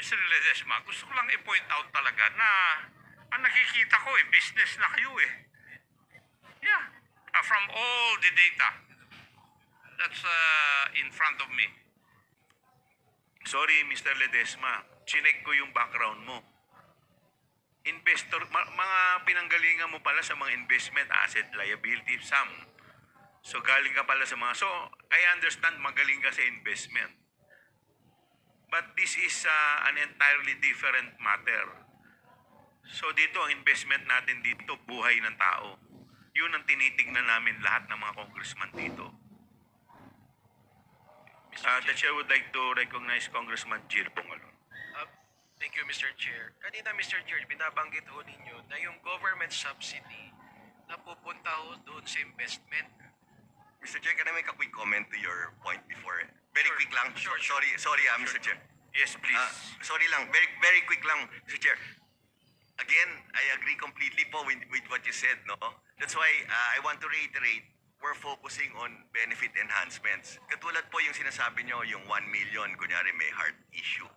Mr. Ledesma, gusto ko lang i-point out talaga na ang nakikita ko business na kayo Yeah. From all the data that's in front of me. Sorry, Mr. Ledesma. Chinek ko yung background mo. Investor, mga pinanggalingan mo pala sa mga investment, asset, liability, sum. So galing ka pala sa mga, so I understand magaling ka sa investment. But this is an entirely different matter. So dito, ang investment natin dito, buhay ng tao. Yun ang tinitignan namin lahat ng mga congressman dito. The Chair would like to recognize Congressman Jill Bongalon. Thank you, Mr. Chair. Kanina, Mr. Chair, binabanggit ho ninyo na yung government subsidy na pupunta ho doon sa investment. Mr. Chair, can I make a quick comment to your point before? Very Sure. quick lang. Sure. Sorry, Mr. Chair. Yes, please. Sorry lang. Very quick lang, Mr. Chair. Again, I agree completely po with what you said, no? That's why I want to reiterate, we're focusing on benefit enhancements. Katulad po yung sinasabi nyo, yung 1 million, kunyari may heart issue.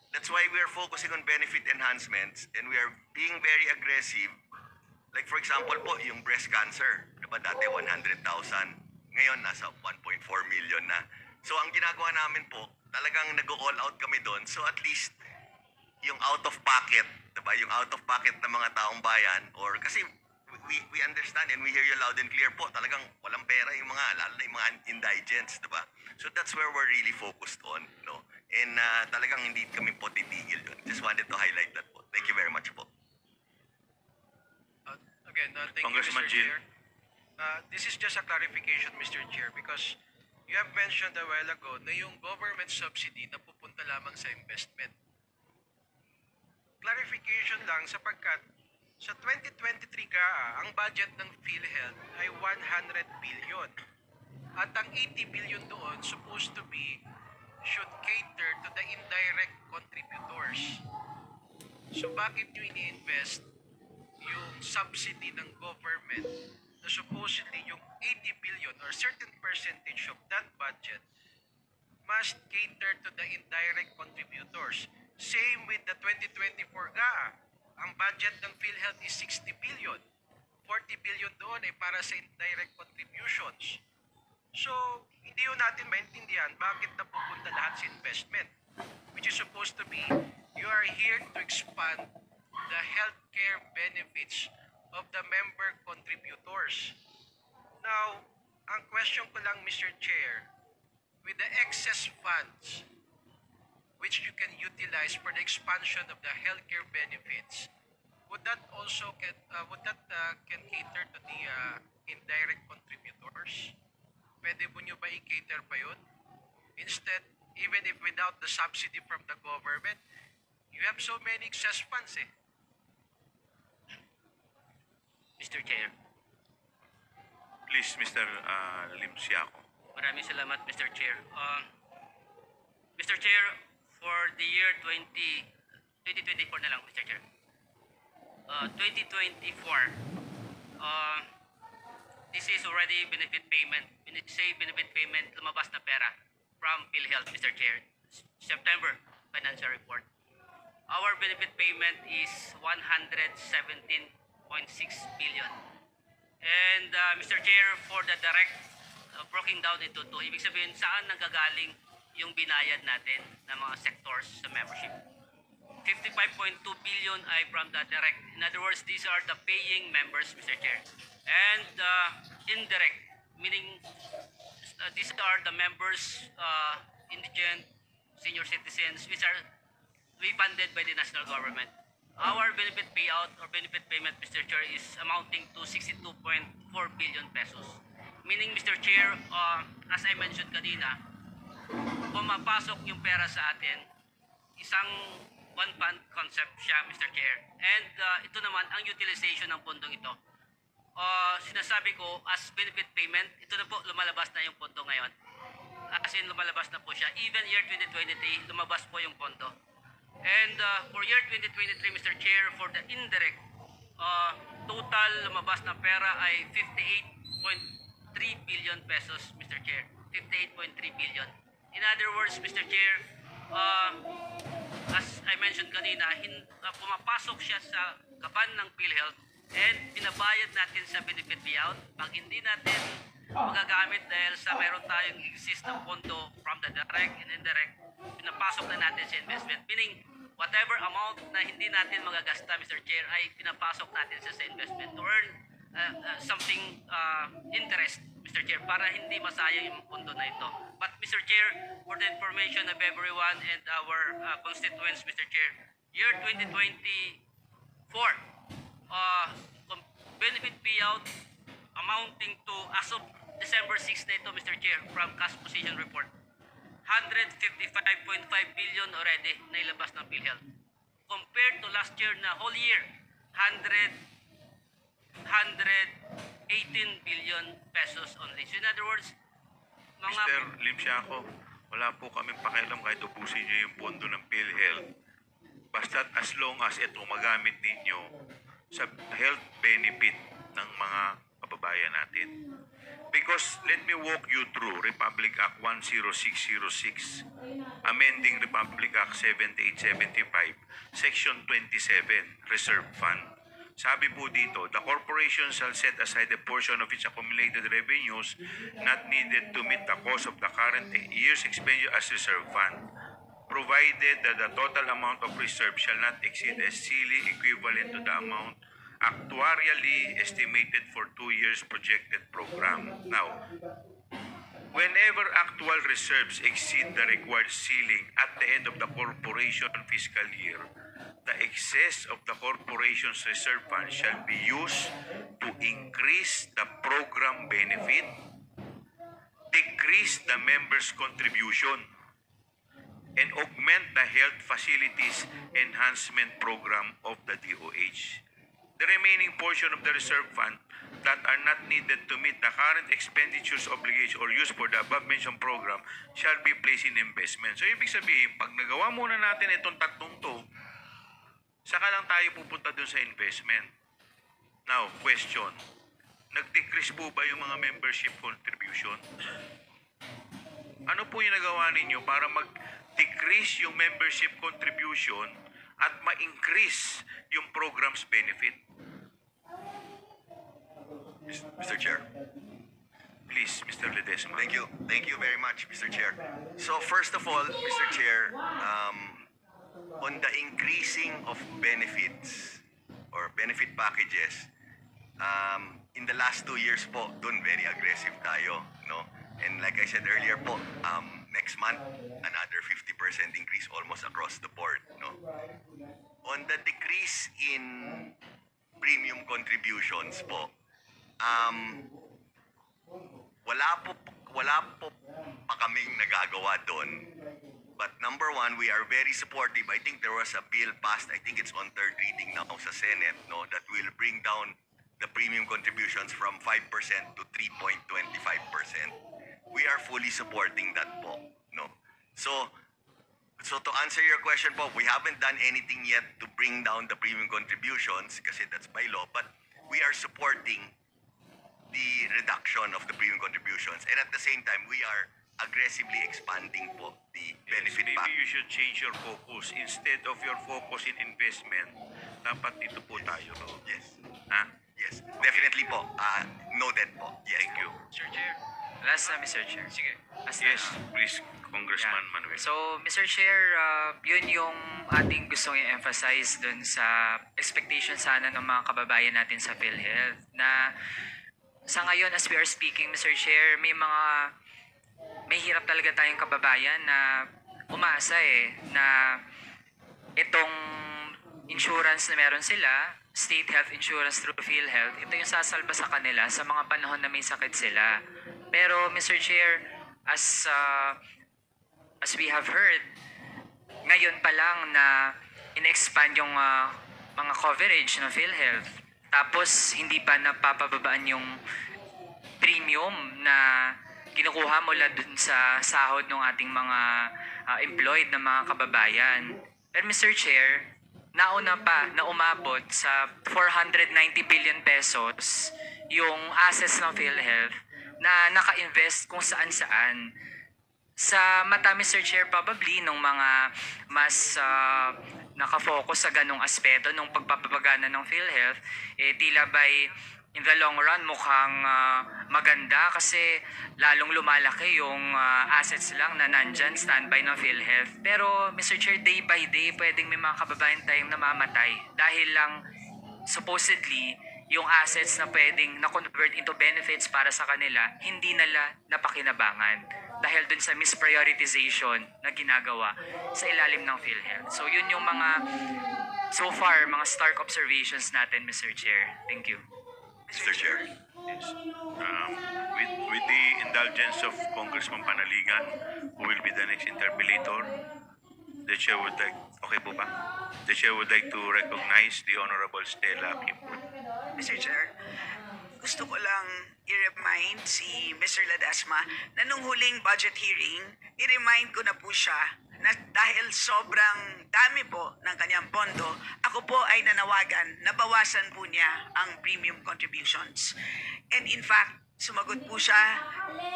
That's why we're focusing on benefit enhancements and we are being very aggressive. Like for example po, yung breast cancer, diba dati 100,000, ngayon nasa 1.4 million na. So ang ginagawa namin po, talagang nag-all out kami doon. So at least yung out of pocket, diba? Yung out of pocket ng mga taong bayan, or kasi we understand and we hear you loud and clear po, talagang walang pera yung mga, lalo na yung mga indigents, diba? So that's where we're really focused on, no? And talagang hindi kami po titigil doon. Just wanted to highlight that po. Thank you very much po. Again, thank Congressman you, Mr. Jill. Chair. This is just a clarification, Mr. Chair, because you have mentioned a while ago na yung government subsidy na pupunta lamang sa investment. Clarification lang sapagkat sa 2023 ang budget ng PhilHealth ay 100 billion. At ang 80 billion doon supposed to be should cater to the indirect contributors. So bakit nyo ini-invest yung subsidy ng government na supposedly yung 80 billion or certain percentage of that budget must cater to the indirect contributors? Same with the 2024 GAA. Ang budget ng PhilHealth is 60 billion. 40 billion doon ay para sa indirect contributions. So, hindi yun natin maintindihan bakit napupunta lahat sa investment. Which is supposed to be, you are here to expand the healthcare benefits of the member contributors. Now, ang question ko lang, Mr. Chair, with the excess funds which you can utilize for the expansion of the healthcare benefits, would that also can cater to the indirect contributors? Pwede po nyo ba i-cater pa yun? Instead, even if without the subsidy from the government, you have so many excess funds Mr. Chair, Please, Mr. Lim Siaco. maraming salamat, Mr. Chair. Mr. Chair, for the year 2024 na lang, Mr. Chair. 2024, this is already benefit payment. When you say benefit payment, lumabas na pera from PhilHealth, Mr. Chair. September financial report. Our benefit payment is 117.6 billion. And Mr. Chair, for the direct broken down into two, ibig sabihin saan nanggagaling yung binayad natin ng mga sectors sa membership. 55.2 billion ay from the direct. In other words, these are the paying members, Mr. Chair. And indirect, meaning these are the members, indigent, senior citizens, which are funded by the national government. Our benefit payout or benefit payment, Mr. Chair, is amounting to 62.4 billion pesos. Meaning, Mr. Chair, as I mentioned kanina, pumapasok yung pera sa atin, isang one-fund concept siya, Mr. Chair. And ito naman, ang utilization ng pondong ito. Sinasabi ko, as benefit payment, ito na po, lumalabas na yung pondo ngayon. As in, lumalabas na po siya. Even year 2023, lumabas po yung pondo. And for year 2023, Mr. Chair, for the indirect, total lumabas na pera ay 58.3 billion pesos, Mr. Chair. 58.3 billion. In other words, Mr. Chair, as I mentioned kanina, pumapasok siya sa kaban ng PhilHealth and pinabayad natin sa benefit payout. Pag hindi natin magagamit dahil sa meron tayong exist na pondo from the direct and indirect, pinapasok na natin sa investment. Meaning, whatever amount na hindi natin magagasta, Mr. Chair, ay pinapasok natin sa investment to earn something interest, Mr. Chair, para hindi masayang yung pondo na ito. But Mr. Chair, for the information of everyone and our constituents, Mr. Chair, year 2024, benefit payout amounting to, as of December 6 na ito, Mr. Chair, from cash position report, 155.5 billion already na ilabas ng PhilHealth. Compared to last year na whole year, 118 billion pesos only. So in other words, mga... Mr. Limsiaco, wala po kaming pakialam kahit ubusin niyo yung pondo ng PhilHealth. Basta as long as ito magamit ninyo sa health benefit ng mga kababayan natin. Because let me walk you through Republic Act 10606, amending Republic Act 7875, Section 27, Reserve Fund. Sabi po dito, the corporation shall set aside a portion of its accumulated revenues not needed to meet the cost of the current year's expenditure as reserve fund, provided that the total amount of reserve shall not exceed a ceiling equivalent to the amount actuarially estimated for 2 years projected program. Now, whenever actual reserves exceed the required ceiling at the end of the corporation fiscal year, the excess of the corporation's reserve fund shall be used to increase the program benefit, decrease the members' contribution, and augment the health facilities enhancement program of the DOH. The remaining portion of the reserve fund that are not needed to meet the current expenditures obligation or used for the above-mentioned program shall be placed in investment. So, ibig sabihin, pag nagawa muna natin itong tatlong to, saka lang tayo pupunta dun sa investment. Now, question, nag-decrease po ba yung mga membership contribution? Ano po yung nagawa ninyo para mag-decrease yung membership contribution at ma-increase yung program's benefit? Mr. Chair. Please, Mr. Ledesma. Thank you. Thank you very much, Mr. Chair. So first of all, Mr. Chair, on the increasing of benefits or benefit packages, in the last 2 years po, dun very aggressive tayo, no? And like I said earlier po, next month, another 50% increase almost across the board, no? On the decrease in premium contributions po, wala po pa kaming nagagawa doon. But number one, we are very supportive. I think there was a bill passed, I think it's on third reading now sa Senate, no, that will bring down the premium contributions from 5% to 3.25%. We are fully supporting that po, no. So to answer your question po, we haven't done anything yet to bring down the premium contributions kasi that's by law, but we are supporting the reduction of the premium contributions, and at the same time we are aggressively expanding po the benefit Maybe package. you should change your focus. Instead of your focus in investment, dapat dito po tayo. No? Yes. Ha? Yes. Definitely po. Noted po. Yes. Thank you. Mr. Chair. Last na, Mr. Chair. Sige. Last Yes, na. please, Congressman Yeah. Manuel. So, Mr. Chair, yun yung ating gustong i-emphasize dun sa expectation sana ng mga kababayan natin sa PhilHealth na sa ngayon, as we are speaking, Mr. Chair, may hirap talaga tayong kababayan na umaasa na itong insurance na meron sila, state health insurance through PhilHealth, ito yung sasalba sa kanila sa mga panahon na may sakit sila. Pero Mr. Chair, as we have heard, ngayon pa lang na in-expand yung mga coverage ng PhilHealth. Tapos hindi pa napapababaan yung premium na kinukuha mula dun sa sahod ng ating mga employed na mga kababayan. Pero Mr. Chair, nauna pa na umabot sa 490 billion pesos yung assets ng PhilHealth na naka-invest kung saan-saan Sa mata, Mr. Chair, probably nung mga mas nakafocus sa ganong aspeto nung pagpapagana ng PhilHealth, tila ba'y in the long run mukhang maganda kasi lalong lumalaki yung assets lang na nandyan, standby ng PhilHealth. Pero Mr. Chair, day by day, pwedeng may mga kababayan tayong namamatay dahil lang supposedly yung assets na pwedeng na-convert into benefits para sa kanila, hindi nila napakinabangan dahil dun sa misprioritization na ginagawa sa ilalim ng PhilHealth. So yun yung mga, so far, mga stark observations natin, Mr. Chair. Thank you. Mr. Chair. With the indulgence of Congressman Panaligan, who will be the next interpellator, the chair would like, okay po ba? The chair would like to recognize the Honorable Stella Kimpo. Mr. Chair, gusto ko lang i-remind si Mr. Ledesma na nung huling budget hearing, i-remind ko na po siya na dahil sobrang dami po ng kanyang pondo, ako po ay nanawagan na bawasan po niya ang premium contributions. And in fact, sumagot po siya,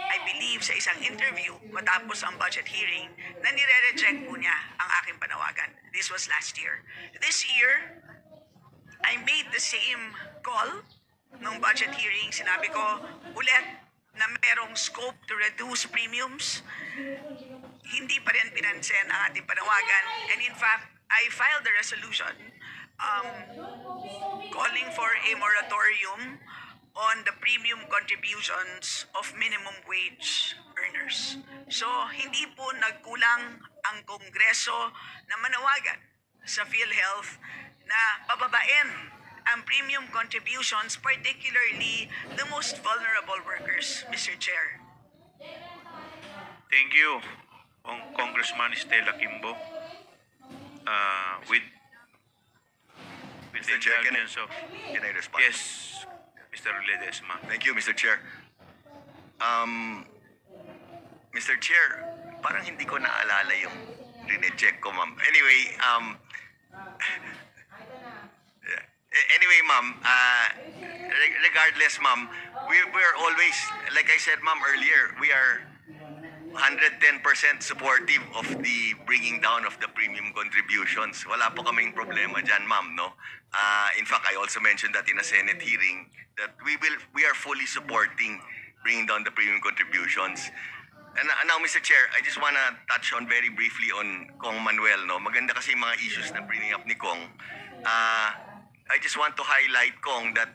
I believe, sa isang interview matapos ang budget hearing na nire-reject po niya ang aking panawagan. This was last year. This year, I made the same call nung budget hearing. Sinabi ko ulit na merong scope to reduce premiums. Hindi pa rin pinansin ang ating panawagan. And in fact, I filed a resolution calling for a moratorium on the premium contributions of minimum wage earners. So, hindi po nagkulang ang Kongreso na manawagan sa PhilHealth na pababain ang premium contributions, particularly the most vulnerable workers, Mr. Chair. Thank you, Congressman Stella Kimbo. With the Mr. Chair, indulgence of... Can I respond? Yes, Mr. Ledesma. Thank you, Mr. Chair. Mr. Chair, parang hindi ko naalala yung rine-check ko, ma'am. Anyway, yeah. Anyway, ma'am, regardless, ma'am, we're always, like I said, ma'am, earlier, we are 110% supportive of the bringing down of the premium contributions. Wala po kaming problema dyan, ma'am, no? In fact, I also mentioned that in a Senate hearing that we are fully supporting bringing down the premium contributions. And now, Mr. Chair, I just wanna touch on very briefly on Kong Manuel, no? Maganda kasi yung mga issues na bringing up ni Kong. I just want to highlight, Kong, that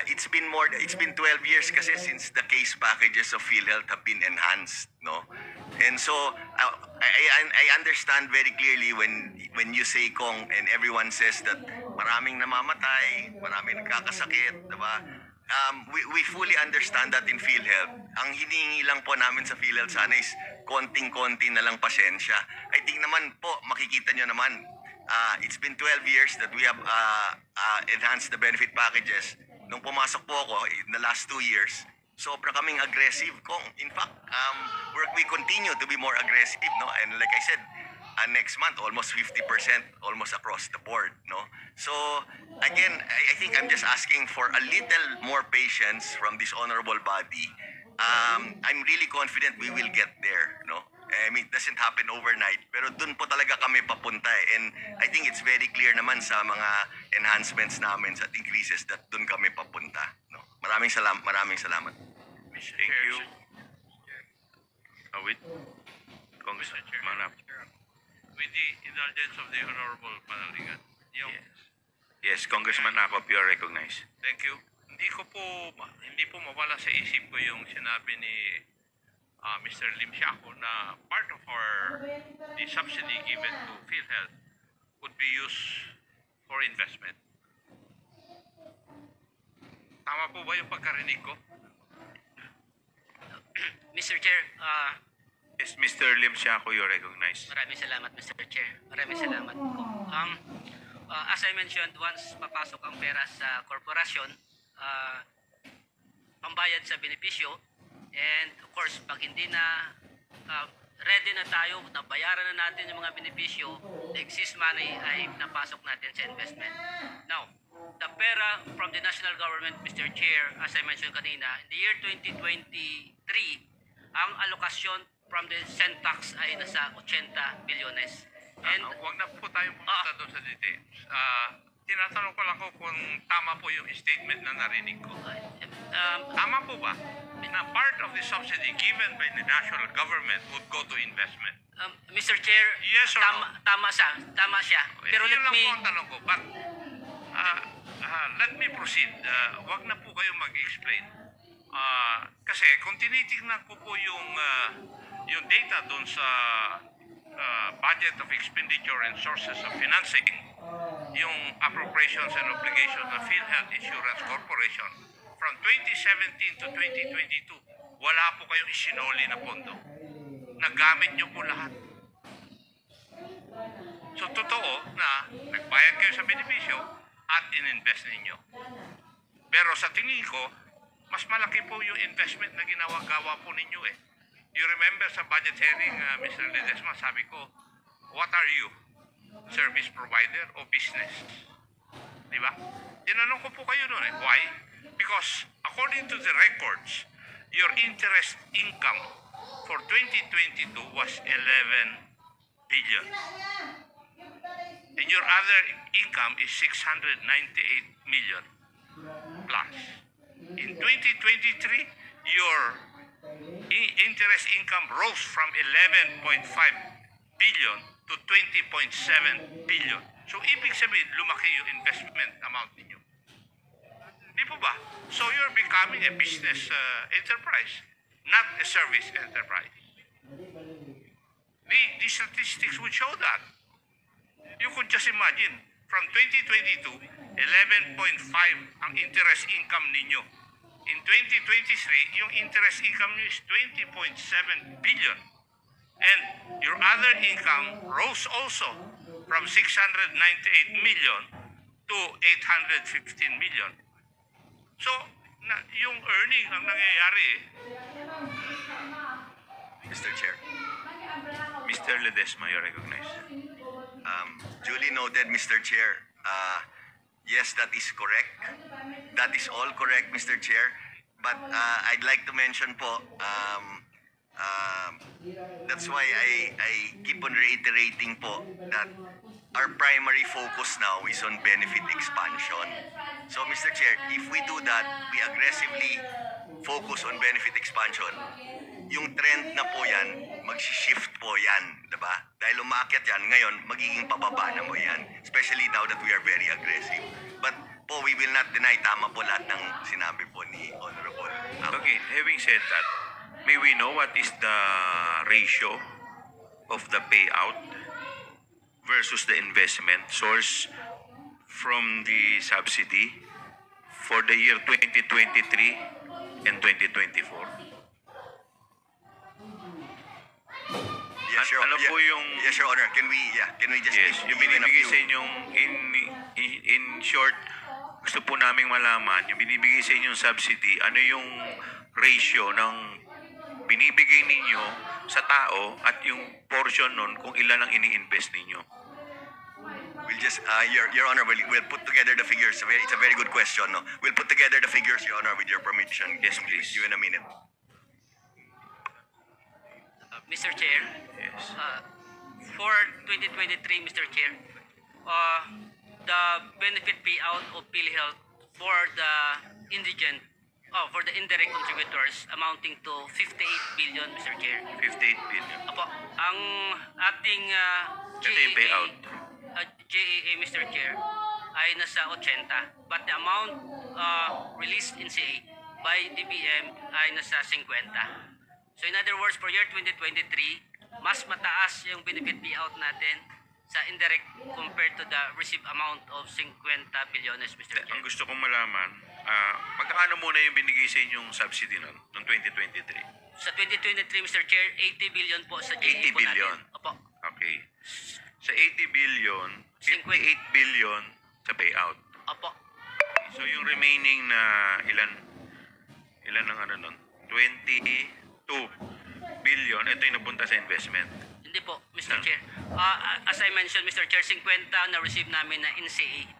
it's been 12 years kasi since the case packages of PhilHealth have been enhanced, no? And so I understand very clearly when you say, Kong, and everyone says that maraming namamatay, maraming nagkakasakit, diba? We fully understand that in PhilHealth. Ang hinihingi lang po namin sa PhilHealth sana is konting-konti na lang pasensya. I think naman po, makikita nyo naman, it's been 12 years that we have enhanced the benefit packages. Nung pumasok po ako in the last 2 years, sobra kaming aggressive, Kong. In fact, we continue to be more aggressive, no? And like I said, next month, almost 50%, almost across the board, no? So, again, I think I'm just asking for a little more patience from this honorable body. I'm really confident we will get there, no? I mean, it doesn't happen overnight, pero dun po talaga kami papunta eh. And I think it's very clear naman sa mga enhancements namin, sa increases, that dun kami papunta, no? Maraming salamat. Thank you. With Congressman Manap. With the indulgence of the Honorable Panaligan. Yes, Congressman Nakop, you are recognized. Thank you. Hindi po mawala sa isip ko yung sinabi ni Mr. Lim Siaco na part of the subsidy given to PhilHealth could be used for investment. Tama po ba yung pagkarinig ko? Mr. Chair, Yes, Mr. Lim Siaco, you are recognized. maraming salamat, Mr. Chair. Maraming salamat po. As I mentioned, once papasok ang pera sa korporasyon, pambayad sa benepisyo, and of course, pag hindi na ready na tayo, nabayaran na natin yung mga benepisyo, the excess money ay napasok natin sa investment. Now, the pera from the national government, Mr. Chair, as I mentioned kanina, in the year 2023, ang alokasyon from the send tax ay nasa 80 bilyones. And Huwag na po tayong pumunta doon sa details. Tinatanong ko lang kung tama po yung statement na narinig ko. Tama po ba na part of the subsidy given by the national government would go to investment? Mr. Chair, Yes or no? tama siya. Pero Yun let lang me po ang tanong ko. But let me proceed. Wag na po kayo mag-explain. Kasi kung tinitingnan ko po yung data doon sa budget of expenditure and sources of financing, yung appropriations and obligations ng PhilHealth Insurance Corporation from 2017 to 2022, wala po kayong isinoli na pondo. Nagamit nyo po lahat. So, totoo na nagbayad kayo sa benepisyo at in-invest ninyo. Pero sa tingin ko, mas malaki po yung investment na ginawa-gawa po ninyo eh. You remember sa budget hearing, Mr. Ledesma, sabi ko, what are you? Service provider o business? Di ba? Tinanong ko po kayo noon eh. Why? Because according to the records, your interest income for 2022 was 11 billion. And your other income is 698 million plus. In 2023, your interest income rose from 11.5 billion to 20.7 billion. So, ibig sabihin, lumaki yung investment amount ninyo. Di po ba? So, you're becoming a business enterprise, not a service enterprise. The statistics would show that. You could just imagine, from 2022, 11.5 ang interest income ninyo. In 2023, yung interest income nyo is 20.7 billion. And your other income rose also from 698 million to 815 million. So, yung earning ang nangyayari eh. Mr. Chair. Mr. Ledesma, you recognize. Duly noted, Mr. Chair. Yes, that is correct. That is all correct, Mr. Chair. But I'd like to mention po, that's why I keep on reiterating po that our primary focus now is on benefit expansion. So, Mr. Chair, if we do that, we aggressively focus on benefit expansion, yung trend na po yan, mag-shift po yan, diba? Dahil umakyat yan, ngayon, magiging pababa na po yan. Especially now that we are very aggressive. But po, we will not deny, tama po lahat ng sinabi po ni Honorable. Okay, having said that, may we know what is the ratio of the payout versus the investment source from the subsidy for the year 2023 and 2024? Yes, Your, Ano po yung... Yes, Your Honor. Can we just Yes, give yung even a binibigay few? sa inyong in short, gusto po naming malaman, yung binibigay sa inyong subsidy, ano yung ratio ng binibigay ninyo sa tao at yung portion nun kung ilan ang ini-invest ninyo? We'll just, Your Honor, we'll put together the figures. It's a very good question. No? We'll put together the figures, Your Honor, with your permission. Yes, please. You in a minute. Mr. Chair, Yes. for 2023, Mr. Chair, the benefit payout of PhilHealth for the for the indirect contributors amounting to 58 billion, Mr. Chair. 58 billion. Apo, ang ating Ito yung payout. GAA, Mr. Chair, ay nasa 80. But the amount released in CA by DBM ay nasa 50. So in other words, for year 2023, mas mataas yung benefit payout natin sa indirect compared to the received amount of 50 bilyones, Mr. Chair. Ang gusto kong malaman, magkano muna yung binigay sa inyong subsidy nun, noong 2023? Sa 2023, Mr. Chair, 80 billion po sa GAA 80 po billion. natin. Opo. Okay. Sa 80 billion, 58 billion sa payout. Opo. So yung remaining na ilan ang ano nun? 22 billion, ito yung napunta sa investment. Hindi po, Mr. Chair. As I mentioned, Mr. Chair, 50 na receive namin na NCA.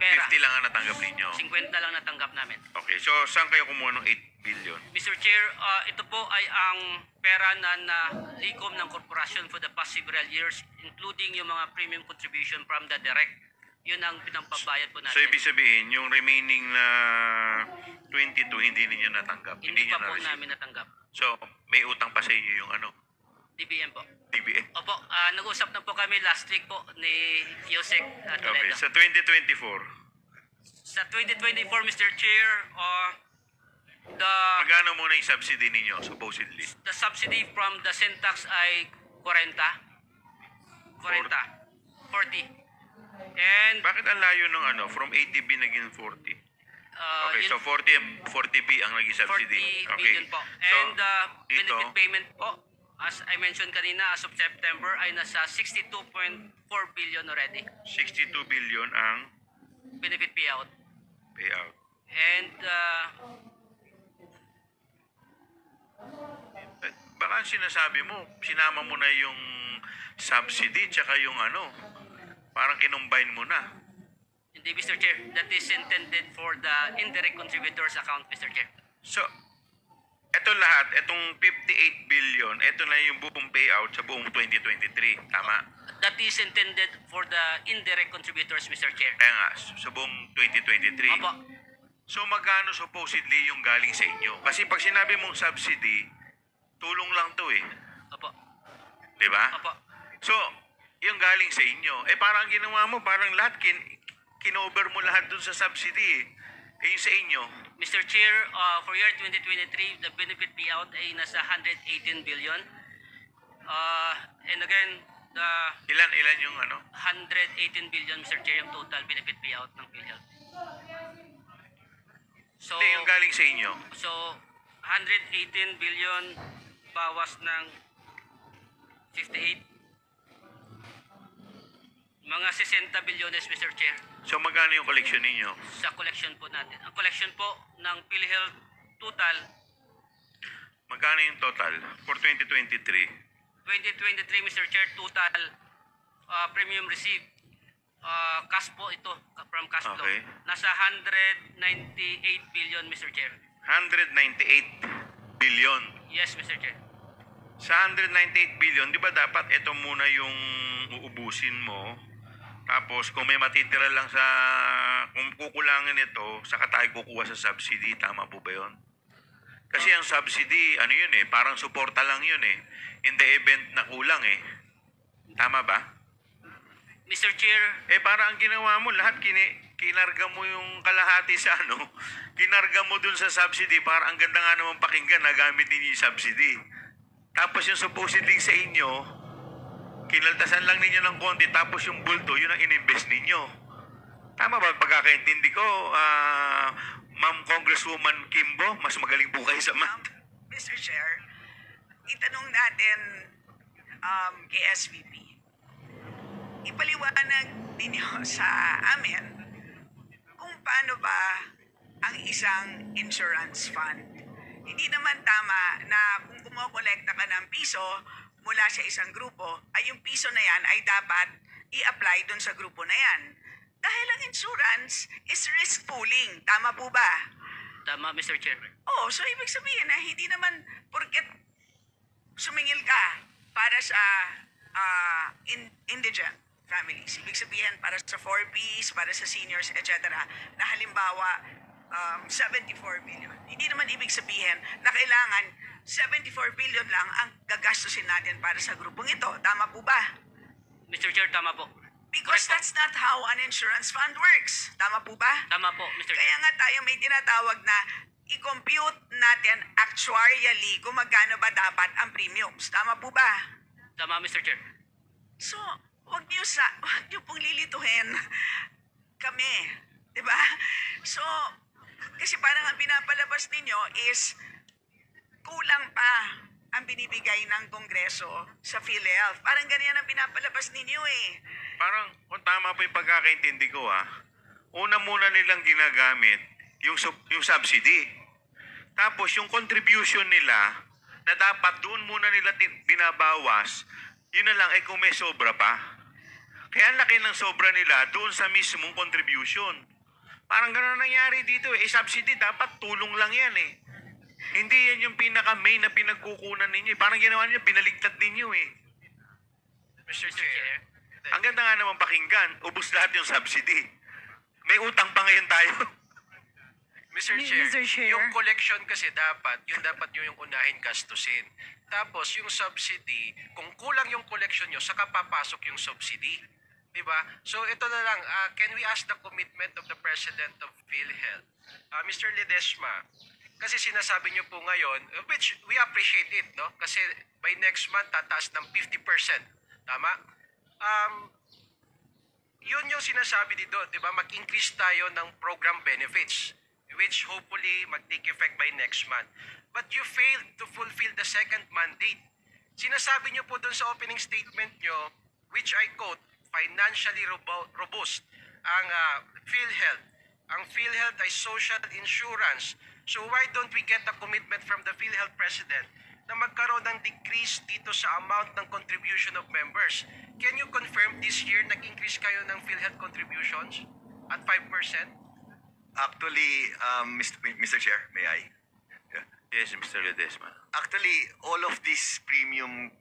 Pera. 50 lang ang natanggap ninyo. 50 lang natanggap namin. Okay, so saan kayo kumuha ng 8 billion? Mr. Chair, ito po ay ang pera na nalikom ng korporasyon for the past several years, including yung mga premium contribution from the direct. Yun ang pinampabayad po natin. So ibig sabihin, yung remaining na 22 hindi ninyo natanggap. Hindi niyo pa po na-receive. namin natanggap. So may utang pa sa inyo yung ano, DBM po. DBM. Opo, nag-usap na po kami last week po ni Yosek Okay, Toledo. sa 2024, Sa 2024, Mr. Chair, the magkano muna yung subsidy ninyo, supposedly? subsidy from the Syntax ay 40. 40. And Bakit ang layo ng ano, from 80B naging 40? Okay, yun, so 40B ang naging 40 subsidy. Okay. billion po. So, And dito, benefit payment po, as I mentioned kanina, as of September ay nasa 62.4 billion already. 62 billion ang Benefit payout. payout. And Baka ang sinasabi mo, sinama mo na yung subsidy tsaka yung ano, parang kinumbine mo na. hindi, Mr. Chair, that is intended for the indirect contributors account, Mr. Chair. So, eto lahat, etong 58 billion, eto na yung buong payout sa buong 2023. Tama? That is intended for the indirect contributors, Mr. Chair. Kaya nga, sa buong 2023. Opo. So, magkano supposedly yung galing sa inyo? Kasi pag sinabi mong subsidy, tulong lang to eh. Opo. Di ba? Opo. So, yung galing sa inyo, eh parang ginawa mo, parang lahat, kinover mo lahat dun sa subsidy eh. Eh yung sa inyo, Mr. Chair, for year 2023, the benefit payout ay nasa 118 billion. And again, the ilan yung ano? 118 billion, Mr. Chair, yung total benefit payout ng PhilHealth. So, Hindi, yung galing sa inyo. so 118 billion bawas ng 58. Mga 60 bilyones, Mr. Chair, So, magkano yung collection ninyo? sa collection po natin. Ang collection po ng PhilHealth total, Magkano yung total for 2023? 2023, Mr. Chair, total premium received, cash po ito, from cash flow. Okay. Nasa 198 billion, Mr. Chair. 198 billion. Yes, Mr. Chair. Sa 198 billion, di ba dapat ito muna yung uubusin mo? Tapos kung may matitira lang sa, kung kukulangin ito, saka tayo kukuha sa subsidy. Tama po ba yun? Kasi ang subsidy, ano yun eh, parang suporta lang yun eh. In the event na kulang eh. Tama ba? Mr. Chair, Eh para ang ginawa mo, lahat kinarga mo yung kalahati sa ano, kinarga mo dun sa subsidy, para ang ganda nga naman pakinggan, nagamit ninyo yung subsidy. Tapos yung supposedly sa inyo, kinaltasan lang ninyo ng konti, tapos yung bulto, yun ang ininvest ninyo. Tama ba? Pagkakaintindi ko, Ma'am Congresswoman Kimbo, mas magaling po kayo sa math. Mr. Chair, itanong natin kay SVP. Ipaliwanag ninyo sa amin kung paano ba ang isang insurance fund. Hindi naman tama na kung kumokolekta ka ng piso mula sa isang grupo, ay yung piso na yan ay dapat i-apply dun sa grupo na yan. Dahil ang insurance is risk pooling. Tama po ba? tama, Mr. Chair. Oh, so ibig sabihin na hindi naman porket sumingil ka para sa indigent families. Ibig sabihin para sa 4Bs, para sa seniors, etc. Na halimbawa 74 billion. Hindi naman ibig sabihin na kailangan 74 billion lang ang gagastusin natin para sa grupong ito. Tama po ba? Mr. Chair, tama po. Because Correct po. that's not how an insurance fund works. Tama po ba? Tama po, Mr. Kaya Chair. nga tayo may tinatawag na i-compute natin actuarially kung magkano ba dapat ang premiums. Tama po ba? Tama, Mr. Chair. So, wag niyo pong lilituhin kami. Di ba? So, kasi parang ang pinapalabas ninyo is kulang pa ang binibigay ng Kongreso sa PhilHealth. Parang ganyan ang pinapalabas ninyo eh. Parang, kung tama po yung pagkakaintindi ko una muna nilang ginagamit yung subsidy. Tapos yung contribution nila, na dapat doon muna nila binabawas, yun na lang kung may sobra pa. Kaya ang laki ng sobra nila doon sa mismong contribution. Parang gano'n nangyari dito eh. Subsidy, dapat tulong lang yan eh. Hindi yan yung pinaka-main na pinagkukunan ninyo. Parang ginawa niyo, binaligtad ninyo eh. Mr. Chair. Ang ganda nga naman pakinggan, ubus lahat yung subsidy. May utang pa ngayon tayo. Mr. Chair, yung collection kasi dapat nyo yung unahin gastusin. Tapos yung subsidy, kung kulang yung collection nyo, saka papasok yung subsidy. Diba? So ito na lang, can we ask the commitment of the President of PhilHealth, Mr. Ledesma, kasi sinasabi nyo po ngayon, which we appreciate it, no? Kasi by next month, tataas ng 50%. Tama? Yun yung sinasabi dito, di ba? Mag-increase tayo ng program benefits, which hopefully mag-take effect by next month. But you failed to fulfill the second mandate. Sinasabi nyo po dun sa opening statement nyo, which I quote, financially robust ang PhilHealth. Ang PhilHealth ay social insurance. So why don't we get a commitment from the PhilHealth President na magkaroon ng decrease dito sa amount ng contribution of members? Can you confirm this year nag-increase kayo ng PhilHealth contributions at 5%? Actually, Mr. Chair, may I? Yeah. Yes, Mr. Ledesma. Actually, all of these premium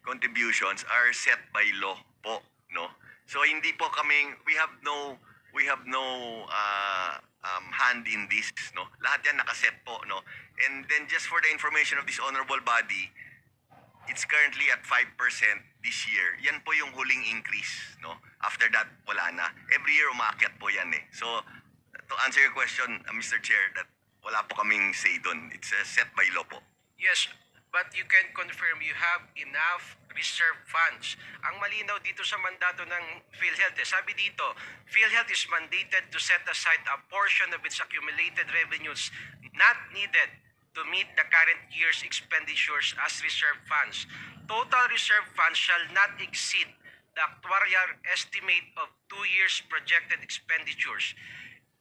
contributions are set by law po, no? So hindi po kaming we have no hand in this, no? Lahat yan nakaset po, no? And then just for the information of this honorable body, it's currently at 5% this year. Yan po yung huling increase, no? After that, wala na. Every year umaakyat po yan eh. So to answer your question, Mr. Chair, that wala po kaming say doon. It's set by law po. Yes, but you can confirm you have enough reserve funds. Ang malinaw dito sa mandato ng PhilHealth, sabi dito, PhilHealth is mandated to set aside a portion of its accumulated revenues not needed to meet the current year's expenditures as reserve funds. Total reserve funds shall not exceed the actuarial estimate of 2 years' projected expenditures.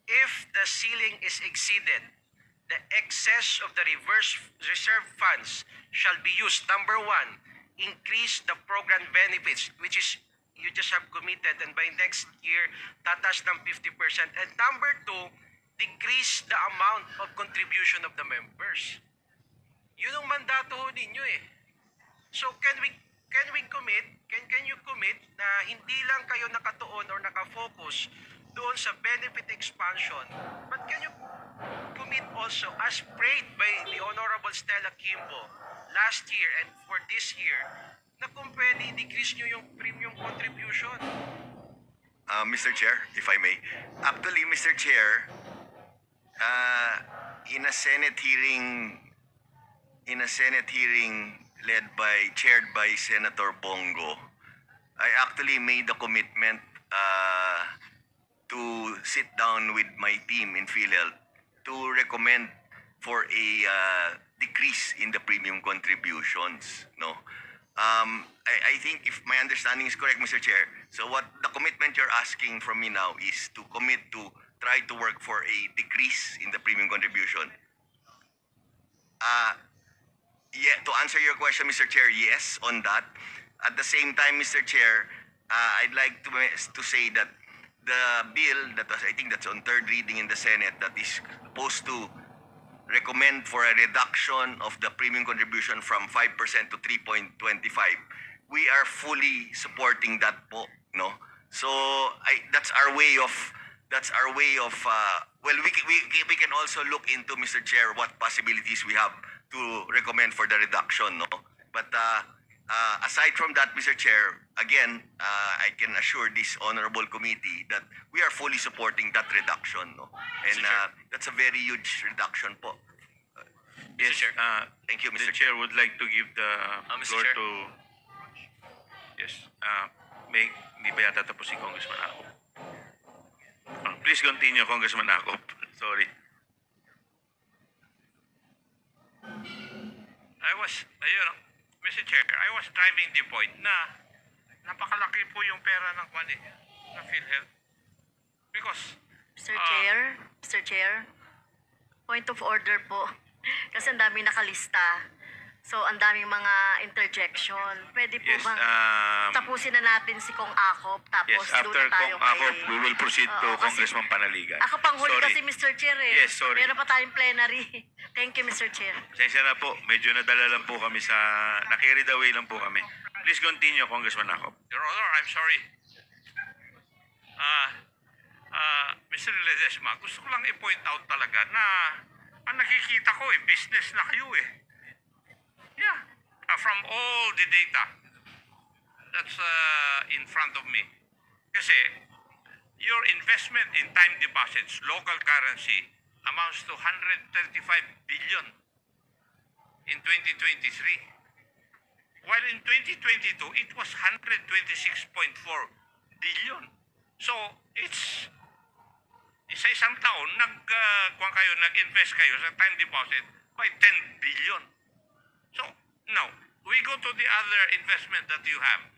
If the ceiling is exceeded, the excess of the reserve funds shall be used. Number 1, increase the program benefits, which is you just have committed, and by next year, tataas ng 50%. And number 2, decrease the amount of contribution of the members. Yun ang mandato ho ninyo eh. So can we commit, can you commit na hindi lang kayo nakatuon or nakafocus doon sa benefit expansion, but can you commit also, as prayed by the Honorable Stella Kimbo last year and for this year, na kung pwede decrease nyo yung premium contribution? Mr. Chair, if I may. Actually, Mr. Chair, in a Senate hearing chaired by Senator Bongo, I actually made a commitment to sit down with my team in PhilHealth to recommend for a decrease in the premium contributions, no? I think if my understanding is correct, Mr. Chair, so what the commitment you're asking from me now is to commit to try to work for a decrease in the premium contribution. Yeah, to answer your question, Mr. Chair, yes, on that. At the same time, Mr. Chair, I'd like to say that the bill that was, I think that's on third reading in the Senate, that is supposed to recommend for a reduction of the premium contribution from 5% to 3.25. We are fully supporting that po, no? So that's our way of well, we can also look into, Mr. Chair, what possibilities we have to recommend for the reduction, no? But aside from that, Mr. Chair, again, I can assure this honorable committee that we are fully supporting that reduction, no? And that's a very huge reduction po. Yes, Thank you, Mr. Mr. Chair would like to give the Mr. floor Chair. to... Yes, hindi pa yata tapos si Congressman Akop. Please continue, Congressman Akop. Sorry. Mr. Chair, I was driving the point na napakalaki po yung pera ng PhilHealth. Because, Mr. Chair, point of order po. Kasi ang dami nakalista. So, ang daming mga interjection. Pwede po Yes, bang tapusin na natin si Kong Akop, tapos yes, after doon na tayo Kong Akop, we will proceed to Oo, kasi Congressman Panaligan. Ako pang huli Sorry. kasi, Mr. Chair, eh. Yes, sorry. Meron pa tayong plenary. Thank you, Mr. Chair. Pasensya na po, medyo nadala lang po kami sa, na-carried away lang po kami. Please continue, Congressman Akop. Your Honor, I'm sorry. Mr. Ledesma, gusto ko lang i-point out talaga na ang nakikita ko business na kayo eh. Yeah. From all the data that's in front of me. Kasi your investment in time deposits, local currency, amounts to 135 billion in 2023. While in 2022, it was 126.4 billion. So, it's sa isang taon, nag-invest kayo sa time deposit by 10 billion. So, now, we go to the other investment that you have.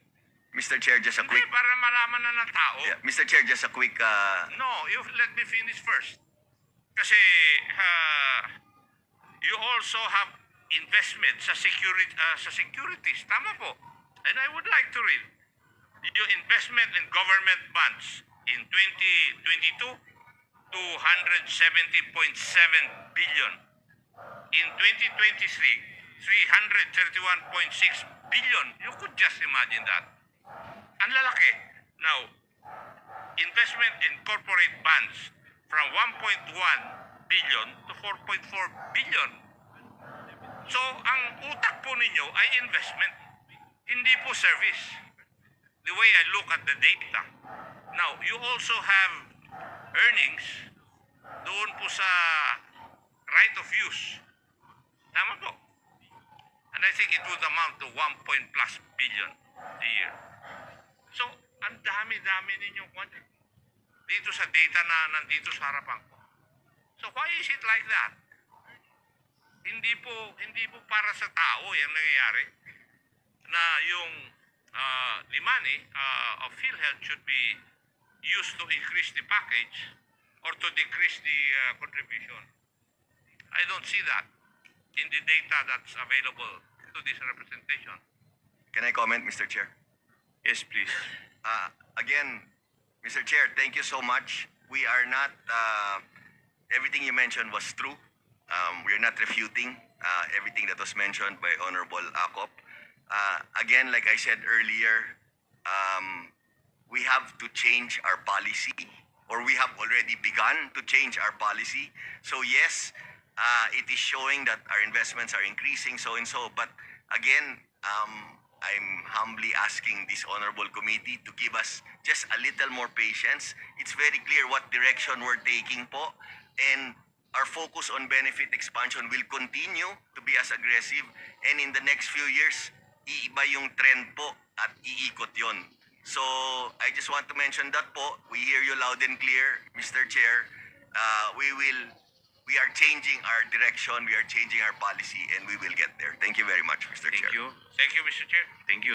Mr. Chair, just a Hindi, quick... para malaman na ng tao. Yeah, Mr. Chair, just a quick... No, you let me finish first. Kasi you also have investment sa securities. Tama po. And I would like to read your investment in government bonds in 2022, 270.7 billion. In 2023, 331.6 billion. You could just imagine that. Ang lalaki. Now, investment in corporate bonds from 1.1 billion to 4.4 billion. So, ang utak po ninyo ay investment, hindi po service. The way I look at the data. Now, you also have earnings doon po sa right of use. Tama po. And I think it would amount to 1+ billion a year. So, ang dami-dami ninyong kwan dito sa data na nandito sa harapan ko. So, why is it like that? Hindi po para sa tao yung nangyayari na yung the money of PhilHealth should be used to increase the package or to decrease the contribution. I don't see that in the data that's available to this representation. Can I comment, Mr. Chair? Yes, please. Again, Mr. Chair, thank you so much. We are not, everything you mentioned was true. We are not refuting everything that was mentioned by Honorable Akop. Again, like I said earlier, we have to change our policy, or we have already begun to change our policy. So yes, it is showing that our investments are increasing, so and so. But again, I'm humbly asking this honorable committee to give us just a little more patience. It's very clear what direction we're taking po, and our focus on benefit expansion will continue to be as aggressive, and in the next few years, iiba yung trend po at iikot yon. So, I just want to mention that po. We hear you loud and clear, Mr. Chair. We are changing our direction, we are changing our policy, and we will get there. Thank you very much, Mr. Chair. Thank you. Thank you, Mr. Chair. Thank you.